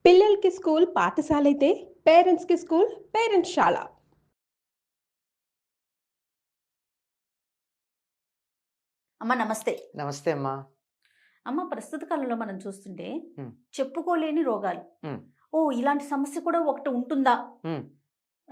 పిల్లలకి స్కూల్ పాఠశాలైతే పేరెంట్స్‌కి స్కూల్ పేరెంట్స్‌శాల. అమ్మ నమస్తే. నమస్తే అమ్మా. అమ్మ ప్రస్తుత కాలంలో మనం చూస్తుంటే హ్మ్. చెప్పుకోలేని రోగాలు. హ్మ్. ఓహ్! ఇలాంటి సమస్య కూడా ఒకటి ఉంటుందా? హ్మ్.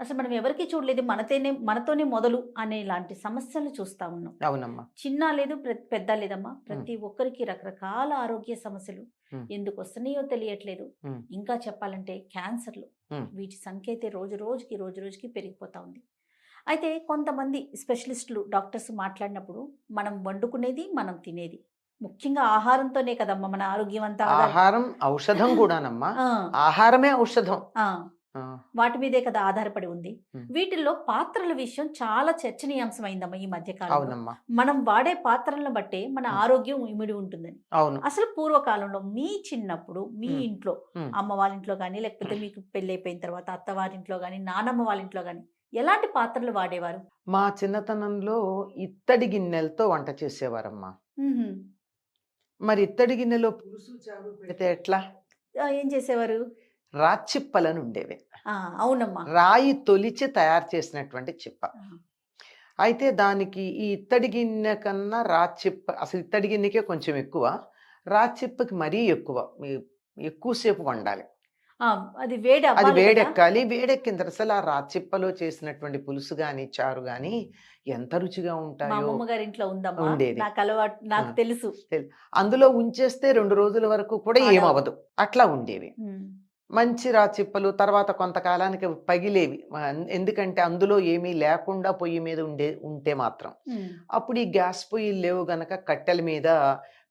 అసలు మనం ఎవరికీ చూడలేదు. మనతోనే మొదలు అనేలాంటి సమస్యలు చూస్తా ఉన్నాం. అవునమ్మా. చిన్న లేదు, పెద్ద లేదమ్మా. హ్మ్. ప్రతి ఒక్కరికి రకరకాల ఆరోగ్య సమస్యలు హ్మ్. ఎందుకొస్తున్నాయో తెలియట్లేదు. హ్మ్. ఇంకా చెప్పాలంటే క్యాన్సర్‌లు. హ్మ్. వీటి సంఖ్య అయితే రోజు రోజుకి పెరిగిపోతా ఉంది. అయితే కొంతమంది స్పెషలిస్టులు, డాక్టర్స్ మాట్లాడినప్పుడు మనం వండుకునేది, మనం తినేది. ముఖ్యంగా ఆహారంతోనే కదమ్మా మన ఆరోగ్యం అంతా ఆహారం ఔషధం కూడానమ్మా. ఆ! ఆహారమే ఔషధం. ఆ! ఆ! వాటి మీదే కదా ఆధారపడి ఉంది. హ్మ్. వీటిల్లో పాత్రల విషయం చాలా చర్చనీయాంశమైందమ్మా ఈ మధ్య కాలంలో. అవునమ్మా. మనం వాడే పాత్రలను బట్టే మన హ్మ్. ఆరోగ్యం ఇమిడి ఉంటుందని. అవును. అసలు పూర్వకాలంలో మీ చిన్నప్పుడు మీ హ్మ్. ఇంట్లో హ్మ్. అమ్మ వాళ్ళ ఇంట్లో గాని, లేకపోతే మీకు పెళ్ళైపోయిన తర్వాత అత్తవారింట్లో గాని, నానమ్మ వాళ్ళ ఇంట్లో గాని ఎలాంటి పాత్రలు వాడేవారు? మా చిన్నతనంలో ఇత్తడి గిన్నెలతో వంట చేసేవారమ్మా. హుహు. మరి ఇత్తడి గిన్నెలో పులుసు చారు పెడితే ఎట్లా? ఏం చేసేవారు? రాచిప్పలని ఉండేవి. ఆ! అవునమ్మా. రాయి తొలిచి తయారు చేసినటువంటి చిప్ప. ఆ! అయితే దానికి ఈ ఇత్తడి గిన్నె కన్నా రాచిప్ప అసలు ఇత్తడి గిన్నెకే కొంచెం ఎక్కువ. రాచిప్పకి మరీ ఎక్కువ. ఎక్కువ సేపు వండాలి. ఆ! అది వేడి అది అవ్వాలి కదా! వేడెక్కాలి. వేడెక్కిన తర్వాత అసలు ఆ రాచిప్పలో చేసినటువంటి పులుసు గాని, చారు గాని ఎంత రుచిగా మా ఉంటాయో అమ్మమ్మ గారింట్లో ఉందమ్మా. ఉండేది. ఆ! నాకు తెలుసు. అందులో ఉంచేస్తే 2 రోజుల వరకు కూడా పాడవవు. ఏమవ్వదు. అట్లా ఉండేవి. హ్మ్. మంచి రాచిప్పలు తర్వాత కొంతకాలానికి పగిలేవి. ఎందుకంటే అందులో ఏమీ లేకుండా పొయ్యి మీద ఉంటే మాత్రం. హ్మ్. అప్పుడు ఈ గ్యాస్ పొయ్యిలు లేవు గనక కట్టెల మీద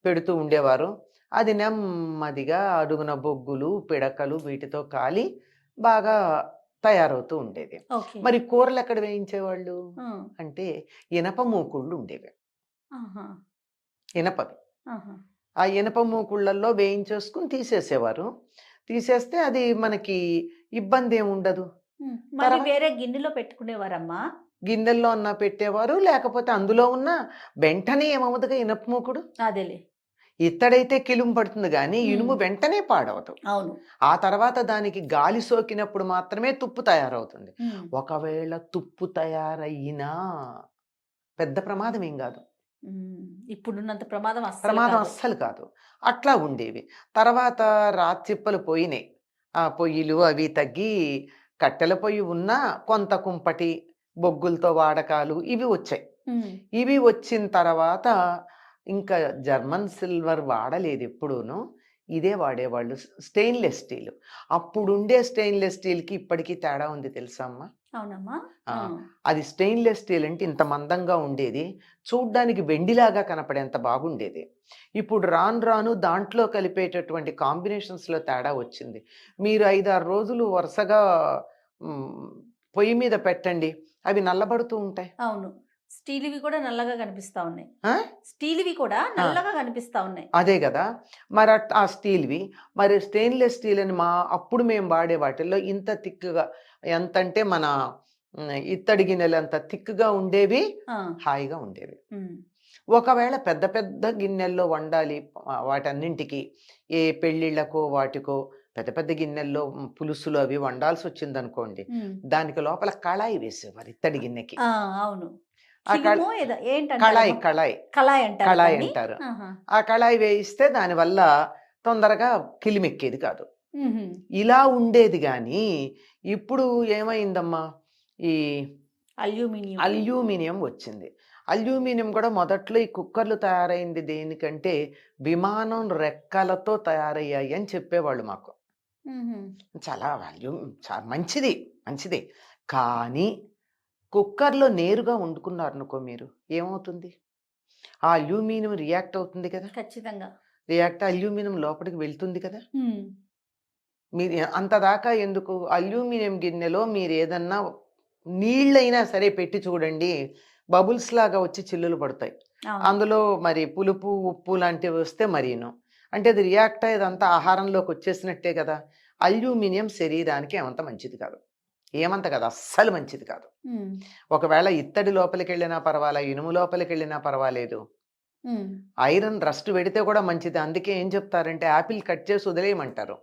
పెడుతూ ఉండేవారు. అది నెమ్మదిగా అడుగున బొగ్గులు, పిడకలు వీటితో కాలి బాగా తయారవుతూ ఉండేది. ఓకే. మరి కూరలెక్కడ వేయించేవాళ్ళు? ఆ! అంటే ఇనప మూకుళ్ళు ఉండేవి. ఆహా! ఇనపవి. ఆహా! ఆ ఇనప మూకుళ్ళల్లో వేయించేసుకొని తీసేసేవారు. తీసేస్తే అది మనకి ఇబ్బందేముండదు. హ్మ్. మళ్ళీ తర్వా వేరే గిన్నెలో పెట్టుకునేవారమ్మా? గిన్నెల్లో అన్నా పెట్టేవారు. లేకపోతే అందులో ఉన్న వెంటనే ఏమవ్వదుగా ఇనప మూకుడు. అదేలే. ఇత్తడైతే కిలుము పడుతుంది గానీ, హ్మ్. ఇనుము వెంటనే పాడవదు. అవును. ఆ తర్వాత దానికి గాలి సోకినప్పుడు మాత్రమే తుప్పు తయారవుతుంది. హ్మ్. ఒకవేళ తుప్పు తయారయ్యినా పెద్ద ప్రమాదం ఏం గాదు. హ్మ్. ఇప్పుడున్నంత ప్రమాదం అస్సలు ప్రమాదం కాదు. అస్సలు కాదు. అట్లా ఉండేవి. తర్వాత రాతిప్పలు పోయినాయి. ఆ పొయ్యిలు అవి తగ్గి కట్టెల పొయ్యి ఉన్నా కొంత కుంపటి, బొగ్గులతో వాడకాలు ఇవి వచ్చాయి. హ్మ్. ఇవి వచ్చిన తర్వాత ఇంకా జర్మన్ సిల్వర్ వాడలేదెప్పుడూను. ఇదే వాడేవాళ్ళు. Stainless steel. అప్పుడుండే స్టెయిన్‌లెస్ స్టీల్‌కి ఇప్పటికి తేడా ఉంది తెలుసా అమ్మా? అవునమ్మా? ఆ! ఆ! అది స్టెయిన్‌లెస్ స్టీల్ అంటే ఇంత మందంగా ఉండేది. చూడ్డానికి వెండిలాగా కనపడేంత బాగుండేది. ఇప్పుడు రాను రాను దాంట్లో కలిపేటటువంటి కాంబినేషన్స్‌లో తేడా వచ్చింది. మీరు 5, 6 రోజులు వరుసగా హ్మ్, పొయ్యి మీద పెట్టండి. అవి నల్లబడుతూ ఉంటాయి. అవును. స్టీలువి కూడా నల్లగా కనిపిస్తా ఉన్నాయి. ఆ! స్టీలువి కూడా ఆ! నల్లగా కనిపిస్తా ఉన్నాయి. అదే గదా! ఆ స్టీల్‌వి. మరి స్టెయిన్‌లెస్ స్టీల్ అని అప్పుడు మేము వాడే వాటిల్లో ఇంత థిక్‌గా ఎంతంటే మన ఇత్తడి గిన్నెలంత థిక్‌గా ఉండేవి. ఆ! హాయిగా ఉండేవి. హ్మ్. ఒకవేళ పెద్ద పెద్ద గిన్నెల్లో వండాలి వాటన్నింటికి ఏ పెళ్ళిళ్ళకో, వాటికో పెద్ద పెద్ద గిన్నెల్లో పులుసులు అవి వండాల్సొచ్చిందనుకోండి. హ్మ్. దానికి లోపల కళాయి వేసేవారు ఇత్తడి గిన్నెకి. ఆ! అవును. ఆ కళ కిలుమో ఏదో కళాయి, ఏంటంటారమ్మా? కళాయి. కళాయి అంటారా కళాయి దాన్ని? అంటారు. ఆహా! ఆ కళాయి వేయిస్తే దానివల్ల తొందరగా కిలిమెక్కేది కాదు. హుహు. ఇలా ఉండేది గానీ, ఇప్పుడు ఏమైందమ్మా, ఈ అల్యూమినియం. అల్యూమినియం వచ్చింది. అల్యూమినియం గూడా మొదట్లో ఈ కుక్కర్‌లు తయారైంది దేనికంటే, విమానం రెక్కలతో తయారయ్యాయి అని చెప్పేవాళ్ళు మాకు. హుహు. చాలా మంచిది. మంచిదే. కానీ, కుక్కర్‌లో నేరుగా వండుకున్నారనుకో మీరు, ఏమవుతుంది? ఆ అల్యూమినియం రియాక్ట్ అవుతుంది కదా! ఖచ్చితంగా. అల్యూమినియం లోపలికి వెళ్తుంది కదా! హ్మ్. మీరు అంత దాకా ఎందుకు? అల్యూమినియం గిన్నెలో మీరేదన్నా నీళ్ళైనా సరే పెట్టి చూడండి. బబుల్స్ లాగా వచ్చి చిల్లులు పడతాయి. అవును. అందులో మరి పులుపు, ఉప్పు లాంటివి వస్తే మరీను. అంటే అది రియాక్ట్ అయ్యేదంతా ఆహారంలోకొచ్చేసినట్టే గదా! అల్యూమినియం శరీరానికి ఏమంత మంచిది కాదు. ఏమంత కాదు. అస్సలు మంచిది కాదు. హ్మ్. ఒకవేళ ఇత్తడి లోపలికెళ్ళినా పర్వాలా, ఇనుము లోపలికెళ్ళినా పర్వాలేదు. హ్మ్. ఐరన్ రస్ట్ పెడితే కూడా మంచిది. అందుకే ఏం చెప్తారంటే యాపిల్ కట్ చేసి వదిలేయమంటారు.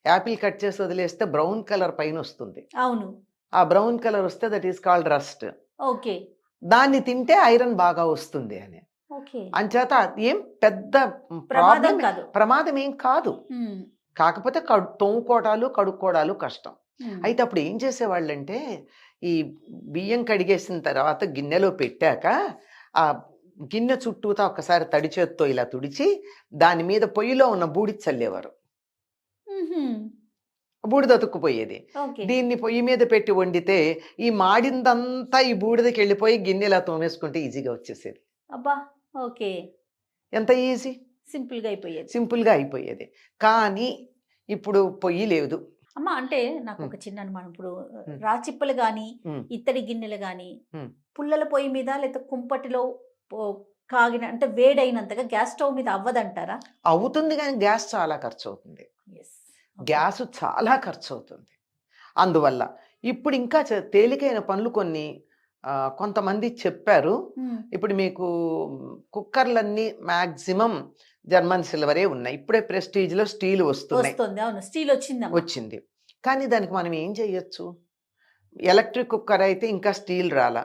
యాపిల్ కట్ చేసి వదిలేస్తే బ్రౌన్ కలర్ పైన వస్తుంది. అవును. ఆ బ్రౌన్ కలర్ వస్తే that is called rust. Okay. దాన్ని తింటే ఐరన్ బాగా వస్తుంది అని. ఓకే. అంచేత అది ఏం పెద్ద ప్రమాదం ప్రాబ్లం, కాదు. ప్రమాదం ఏం కాదు. ఉమ్, కాకపోతే తోముకోవటాలు కడుక్కోవడాలు కష్టం. ఉమ్, అయితే అప్పుడు ఏం చేసేవాళ్ళంటే ఈ బియ్యం కడిగేసిన తర్వాత గిన్నెలో పెట్టాక ఆ గిన్నె చుట్టూతా ఒక్కసారి తడి చేత్తో ఇలా తుడిచి దాని మీద పొయ్యిలో ఉన్న బూడిద చల్లేవారు. ఉహుం, బూడిద అతుక్కుపోయేది. ఓకే. దీన్ని పొయ్యి మీద పెట్టి వండితే ఈ మాడిందంతా ఈ బూడిదకి వెళ్ళిపోయి గిన్నె ఇలా తోమేసుకుంటే ఈజీగా వచ్చేసేది. అబ్బా. ఓకే. ఎంత ఎంత ఈజీ, సింపుల్ గా అయిపోయేది. సింపుల్గా అయిపోయేది. కానీ ఇప్పుడు పొయ్యి లేదు. అమ్మ అంటే నాకు ఉమ్, ఒక చిన్న అనుమానం. ఇప్పుడు ఉమ్, రాచిప్పలు గాని ఉమ్, ఇత్తడి గిన్నెలు గాని ఉమ్. పుల్లల పొయ్యి మీద లేదా కుంపటిలో కాగిన అంటే వేడైనంతగా గ్యాస్ స్టవ్ మీద అవ్వదంటారా? అవుతుంది కానీ గ్యాస్ చాలా ఖర్చు అవుతుంది. ఎస్. గ్యాస్ చాలా ఖర్చు అవుతుంది. అందువల్ల ఇప్పుడు ఇంకా తేలికైన పనులు కొన్ని కొంతమంది చెప్పారు. ఇప్పుడు మీకు కుక్కర్లన్నీ మ్యాక్సిమం జర్మన్ సిల్వరే ఉన్నాయి. ఇప్పుడే ప్రెస్టీజ్లో స్టీల్ వస్తున్నాయి, వస్తుంది. అవును, స్టీల్ వచ్చింది. వచ్చింది. కానీ దానికి మనం ఏం చేయొచ్చు? ఎలక్ట్రిక్ కుక్కర్ అయితే ఇంకా స్టీల్ రాలా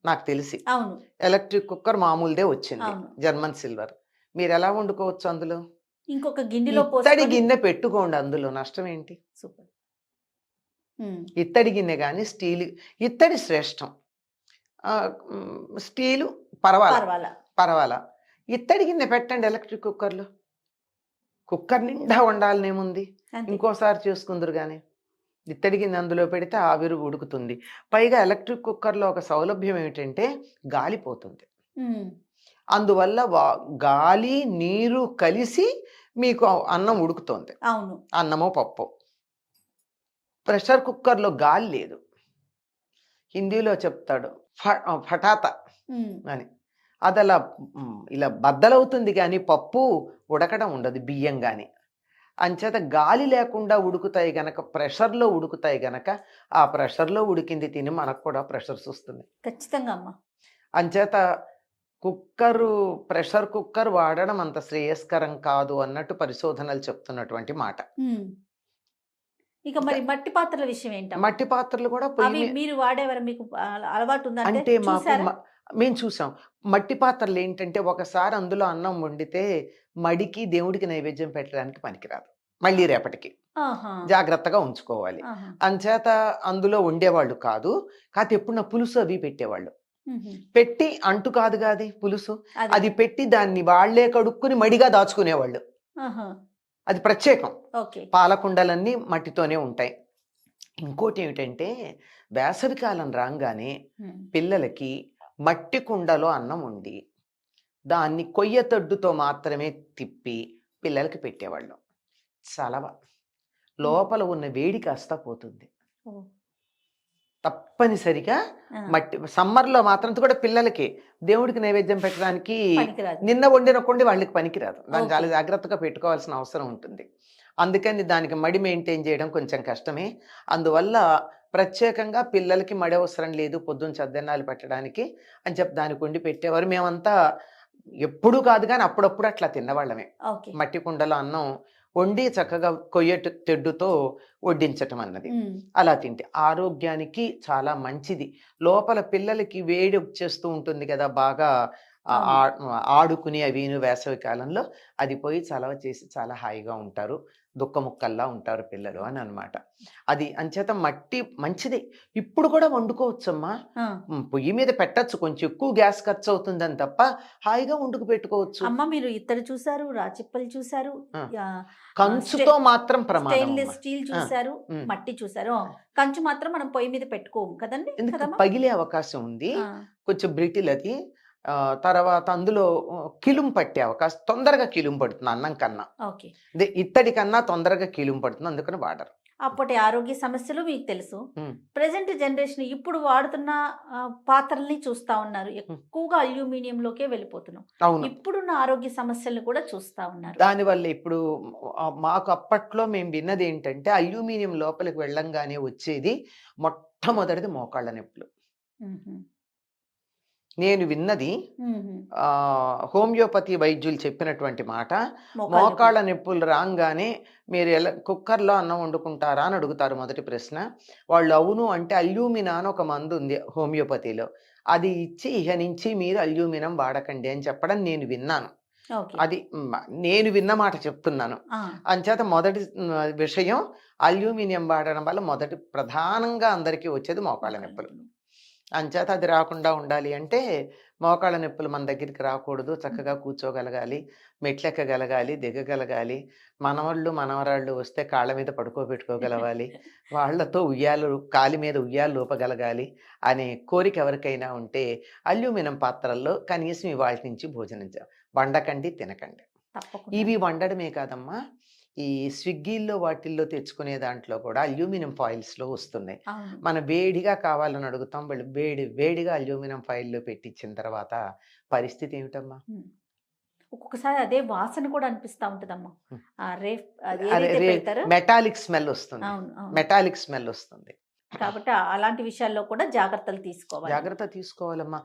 నాకు తెలిసి. అవును. ఎలక్ట్రిక్ కుక్కర్ మామూలుదే వచ్చింది, అవును. German silver. మీరు ఎలా వండుకోవచ్చు అందులో? ఇంకొక గిన్నెలో ఇత్తడి పోసుకొని గిన్నె పెట్టుకోండి, అందులో నష్టం ఏంటి? సూపర్. ఇత్తడి గిన్నె కానీ స్టీల్, ఇత్తడి శ్రేష్టం. స్టీలు పర్వాలా పర్వాలా. పర్వాలా. ఇత్తడి గిన్నె పెట్టండి ఎలక్ట్రిక్ కుక్కర్లో. కుక్కర్ నిండా వండాలనేముంది, అంతే. ఇంకోసారి చేసుకుందరు కానీ. ఇత్తడి గిన్నె అందులో పెడితే ఆవిరి ఉడుకుతుంది. పైగా ఎలక్ట్రిక్ కుక్కర్లో ఒక సౌలభ్యం ఏమిటంటే గాలిపోతుంది. అందువల్ల గాలి నీరు కలిసి మీకు అన్నం ఉడుకుతుంది, అవును. అన్నమో పప్పు. ప్రెషర్ కుక్కర్లో గాలి లేదు. హిందీలో చెప్తాడు ఫటాత అని. అది అలా ఇలా బద్దలవుతుంది కానీ పప్పు ఉడకడం ఉండదు, బియ్యం కానీ. అంచేత గాలి లేకుండా ఉడుకుతాయి గనక, ప్రెషర్లో ఉడుకుతాయి గనక ఆ ప్రెషర్లో ఉడికింది తిని మనకు కూడా ప్రెషర్స్ వస్తుంది. ఖచ్చితంగా అమ్మ. అంచేత ప్రెషర్ కుక్కర్ వాడడం అంత శ్రేయస్కరం కాదు అన్నట్టు పరిశోధనలు చెప్తున్నటువంటి మాట. ఇక మరి మట్టి పాత్రల విషయం ఏంటమ్మా? మట్టి పాత్రలు కూడా అవి మీరు వాడేవారు, మీకు అలవాటు ఉందంటే అంటే మాకు చూసారా? మేము చూసాం. మట్టి పాత్రలు ఏంటంటే ఒకసారి అందులో అన్నం వండితే మడికి దేవుడికి నైవేద్యం పెట్టడానికి పనికిరాదు, మళ్ళీ రేపటికి ఆహా. జాగ్రత్తగా ఉంచుకోవాలి. ఆహా. అంచేత అందులో వండేవాళ్ళు కాదు. కాకపోతే ఎప్పుడు నా పులుసు అవి పెట్టేవాళ్ళు. మ్హూ. పెట్టి అంటు కాదు కాదు పులుసు, అది. అది పెట్టి దాన్ని వాళ్లే కడుక్కుని మడిగా దాచుకునేవాళ్ళు. ఆహా. అది ప్రత్యేకం. ఓకే. పాలకుండలన్నీ మట్టితోనే ఉంటాయి. ఇంకోటి ఏమిటంటే వేసవికాలం రాగానే పిల్లలకి మట్టి కుండలో అన్నం వండి దాన్ని కొయ్య తడ్డుతో మాత్రమే తిప్పి పిల్లలకి పెట్టేవాళ్ళు. చలవ, లోపల ఉన్న వేడి కాస్త పోతుంది. ఓ. తప్పనిసరిగా ఆ. మట్టి సమ్మర్లో మాత్రం కూడా పిల్లలకి దేవుడికి నైవేద్యం పెట్టడానికి పనికిరాదు. నిన్న వండిన కొండి వాళ్ళకి పనికిరాదు. దాన్ని ఓకే. చాలా జాగ్రత్తగా పెట్టుకోవాల్సిన అవసరం ఉంటుంది. అందుకని దానికి మడి మెయింటైన్ చేయడం కొంచెం కష్టమే. అందువల్ల ప్రత్యేకంగా పిల్లలకి మడి అవసరం లేదు పొద్దున్న చద్దన్నాలు పెట్టడానికి అని చెప్పి దానికి వండి పెట్టేవారు. మేమంతా ఎప్పుడూ కాదు కానీ అప్పుడప్పుడు అట్లా తిన్నవాళ్ళమే. ఓకే. మట్టి కుండలో అన్నం వండి చక్కగా కొయ్య తెడ్డుతో వడ్డించటం అన్నది. అలా తింటే ఆరోగ్యానికి చాలా మంచిది. లోపల పిల్లలకి వేడి వచ్చేస్తూ ఉంటుంది కదా, బాగా ఆడుకుని అవిను వేసవి కాలంలో అది పోయి చలవ చేసి చాలా హాయిగా ఉంటారు, దుఃఖముక్కల్లా ఉంటారు పిల్లలు అని అన్నమాట. అది అంచేత మట్టి మంచిది. ఇప్పుడు కూడా వండుకోవచ్చమ్మా, పొయ్యి మీద పెట్టచ్చు, కొంచెం ఎక్కువ గ్యాస్ ఖర్చు అవుతుందని తప్ప హాయిగా వండుకు పెట్టుకోవచ్చు. అమ్మ మీరు ఇత్తడి చూసారు, రాచిప్పలు చూసారు, కంచుతో మాత్రం ప్రమాదం. స్టెయిన్లెస్ స్టీల్ చూసారు, మట్టి చూసారు. కంచు మాత్రం మనం పొయ్యి మీద పెట్టుకోము కదండి, ఎందుకు పగిలే అవకాశం ఉంది, కొంచెం బ్రిటిల్ అది. తర్వాత అందులో కిలుం పట్టే అవకాశం, తొందరగా కిలుం పడుతుంది అన్నం కన్నా. ఓకే. ఇత్తడి కన్నా తొందరగా కిలుం పడుతుంది, అందుకని వాడరు. అప్పటి ఆరోగ్య సమస్యలు మీకు తెలుసు. ప్రెసెంట్ జనరేషన్ ఇప్పుడు వాడుతున్న పాత్రల్ని చూస్తా ఉన్నారు, ఎక్కువగా అల్యూమినియంలోకే వెళ్ళిపోతున్నాం. ఇప్పుడున్న ఆరోగ్య సమస్యలు కూడా చూస్తా ఉన్నారు. దానివల్ల ఇప్పుడు మాకు అప్పట్లో మేము విన్నది ఏంటంటే అల్యూమినియం లోపలికి వెళ్ళంగానే వచ్చేది మొట్టమొదటిది మోకాళ్ళ నొప్పులు. నేను విన్నది హోమియోపతి వైద్యులు చెప్పినటువంటి మాట, మోకాళ్ళ మోకాళ్ళ నొప్పులు రాగానే మీరు ఎలా కుక్కర్లో అన్నం వండుకుంటారా అని అడుగుతారు మొదటి ప్రశ్న. వాళ్ళు అవును అంటే అల్యూమినా అని ఒక మందు ఉంది హోమియోపతిలో, అది ఇచ్చి ఇహ నుంచి మీరు అల్యూమినం వాడకండి అని చెప్పడం నేను విన్నాను. ఓకే. అది నేను విన్న మాట చెప్తున్నాను. అంచేత మొదటి విషయం అల్యూమినియం వాడడం వల్ల మొదటి ప్రధానంగా అందరికీ వచ్చేది మోకాళ్ళ నొప్పులు. అంచేత అది రాకుండా ఉండాలి అంటే మోకాళ్ళ నొప్పులు మన దగ్గరికి రాకూడదు, చక్కగా కూర్చోగలగాలి, మెట్లెక్కగలగాలి, దిగగలగాలి, మనవాళ్ళు మనవరాళ్ళు వస్తే కాళ్ళ మీద పడుకోబెట్టుకోగలగాలి, వాళ్ళతో ఉయ్యాలు కాలి మీద ఉయ్యాలు లోపగలగాలి అనే కోరిక ఎవరికైనా ఉంటే అల్యూమినియం పాత్రల్లో కనీసం ఇవాళ నుంచి భోజనం వండకండి, తినకండి. తప్పకుండా. ఇవి వండడమే కాదమ్మా, ఈ స్విగ్గీల్లో వాటిల్లో తెచ్చుకునే దాంట్లో కూడా అల్యూమినియం ఫాయిల్స్లో వస్తున్నాయి. అవును. మనం వేడిగా కావాలని అడుగుతాం, వాళ్ళు వేడిగా అల్యూమినియం ఫాయిల్లో పెట్టించిన తర్వాత పరిస్థితి ఏమిటమ్మా? ఒక్కొక్కసారి అదే వాసన కూడా అనిపిస్తా ఉంటదమ్మా. హ్మ్. ఆ రేఫ్ అది అదే ఏదైతే పెడతారో మెటాలిక్ స్మెల్ వస్తుంది. అవును, అవును. మెటాలిక్ స్మెల్ వస్తుంది. కాబట్టి అలాంటి విషయాల్లో కూడా జాగ్రత్తలు తీసుకోవాలి. జాగ్రత్త తీసుకోవాలమ్మా.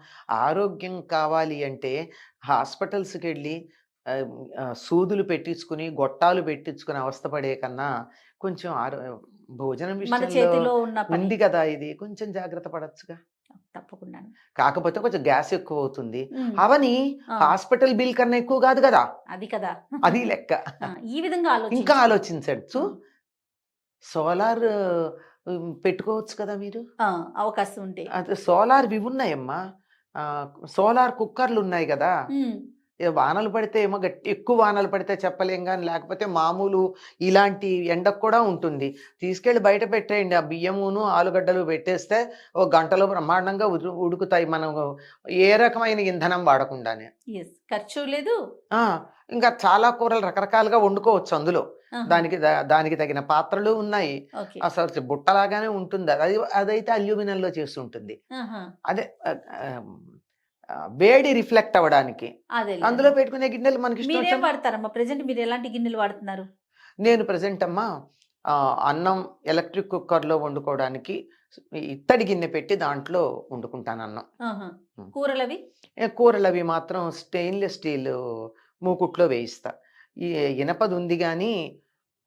ఆరోగ్యం కావాలి అంటే హాస్పిటల్స్కి వెళ్ళి సూదులు పెట్టించుకుని గొట్టాలు పెట్టించుకుని అవస్థపడే కన్నా కొంచెం భోజనం మన విషయంలో చేతిలో ఉన్న పని. ఉంది కదా, ఇది కొంచెం జాగ్రత్త పడచ్చుగా. తప్పకుండా. కాకపోతే కొంచెం గ్యాస్ ఎక్కువ అవుతుంది. ఉమ్. అవని ఆ, హాస్పిటల్ బిల్ కన్నా ఎక్కువ కాదు కదా, అది కదా. అది లెక్క. ఈ విధంగా ఇంకా ఆలోచించాలి. ఆలోచించచ్చు. సోలార్ పెట్టుకోవచ్చు కదా మీరు. అవకాశం ఉంటే. అది సోలార్ ఇవి ఉన్నాయమ్మా, సోలార్ కుక్కర్లు ఉన్నాయి కదా. ఉమ్. వానలు పడితే ఏమో ఎక్కువ వానలు పడితే చెప్పలేం కానీ, లేకపోతే మామూలు ఇలాంటి ఎండకు కూడా ఉంటుంది. తీసుకెళ్ళి బయట పెట్టేయండి, ఆ బియ్యమును ఆలుగడ్డలు పెట్టేస్తే ఒక గంటలో బ్రహ్మాండంగా ఉడుకుతాయి, మనం ఏ రకమైన ఇంధనం వాడకుండానే. Yes. ఖర్చు లేదు. ఇంకా చాలా కూరలు రకరకాలుగా వండుకోవచ్చు అందులో. ఆహా. దానికి తగిన పాత్రలు ఉన్నాయి. ఓకే. అసలు బుట్టలాగానే ఉంటుంది. అదైతే అల్యూమినియంలో చేసి ఉంటుంది. ఆహా. అదే వేడి రిఫ్లెక్ట్ అవ్వడానికి అదే అందులో పెట్టుకునే గిన్నెలు మనకి ఇష్టం మీరేం వచ్చినట్టు. వాడతారమ్మా ప్రెజెంట్? మీరు ఎలాంటి గిన్నెలు వాడుతున్నారు? నేను ప్రెసెంట్ అమ్మా అన్నం ఎలక్ట్రిక్ కుక్కర్లో వండుకోవడానికి ఇత్తడి గిన్నె పెట్టి దాంట్లో వండుకుంటాను అన్నం. ఆహా. కూరలు అవి? కూరలు అవి మాత్రం స్టెయిన్లెస్ స్టీల్ మూకుట్లో వేయిస్తా. ఈ ఇనపది ఉంది కానీ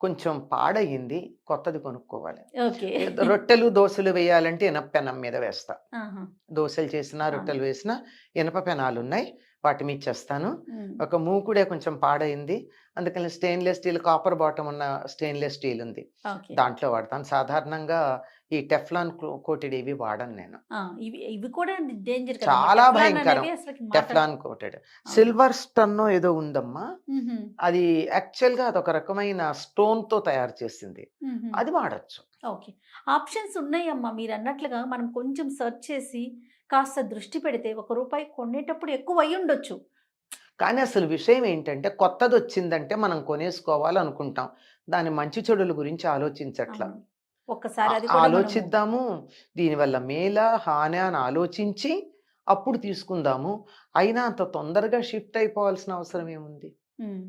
కొంచెం పాడయింది, కొత్తది కొనుక్కోవాలి. ఓకే. రొట్టెలు దోశలు వేయాలంటే ఇనప పెనం మీద వేస్తా. ఆహా. దోశలు చేసినా రొట్టెలు వేసినా ఇనప పెనాలు ఉన్నాయి, వాటి మీద చేస్తాను. ఉమ్. ఒక మూకుడే కొంచెం పాడైంది, అందుకని స్టెయిన్లెస్ స్టీల్ కాపర్ బాటమ్ ఉన్న స్టెయిన్లెస్ స్టీల్ ఉంది, ఓకే. దాంట్లో వాడతాను. సాధారణంగా ఈ టెఫ్లాన్ కోటెడ్ ఇవి వాడను నేను. ఇవి ఇవి కూడా డేంజర్ కదా. చాలా భయంకరం. టెఫ్లాన్ కోటెడ్ సిల్వర్ స్టన్ ఏదో ఉందమ్మా, అది యాక్చువల్గా అదొక రకమైన స్టోన్ తో తయారు చేసింది, అది వాడచ్చు. ఓకే. ఆప్షన్స్ ఉన్నాయమ్మా. మీరు అన్నట్లుగా మనం కొంచెం సెర్చ్ చేసి కాస్త దృష్టి పెడితే ₹1 కొనేటప్పుడు ఎక్కువ అయ్యి ఉండొచ్చు. కానీ అసలు విషయం ఏంటంటే కొత్తది వచ్చిందంటే మనం కొనేసుకోవాలనుకుంటాం, దాని మంచి చెడుల గురించి ఆలోచించట్లా. అవును. ఒక్కసారి అది కూడా మనము ఆలోచిద్దాము, దీనివల్ల మేలా హాని అని ఆలోచించి అప్పుడు తీసుకుందాము. అయినా అంత తొందరగా షిఫ్ట్ అయిపోవాల్సిన అవసరం ఏముంది? ఉమ్.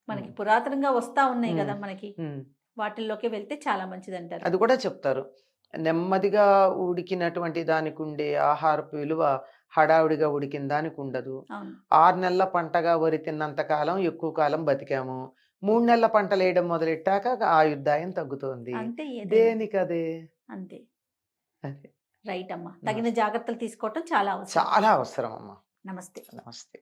మనకి పురాతనంగా వస్తా ఉన్నాయి కదా ఉమ్. మనకి, ఉమ్. వాటిల్లోకి వెళ్తే చాలా మంచిది అంటారు. అది కూడా చెప్తారు, నెమ్మదిగా ఉడికినటువంటి దానికి ఉండే ఆహారపు విలువ హడావుడిగా ఉడికిన దానికి ఉండదు. అవును. 6 నెలల పంటగా వరి తిన్నంత కాలం ఎక్కువ కాలం బతికాము, 3 నెలల పంటలు వేయడం మొదలెట్టాక ఆయుర్దాయం తగ్గుతోంది. అంతే ఏదైనా. దేనికదే. అంతే. అదే రైట్ అమ్మా. తగిన జాగ్రత్తలు తీసుకోవటం చాలా అవసరం. చాలా అవసరం అమ్మా. నమస్తే. నమస్తే.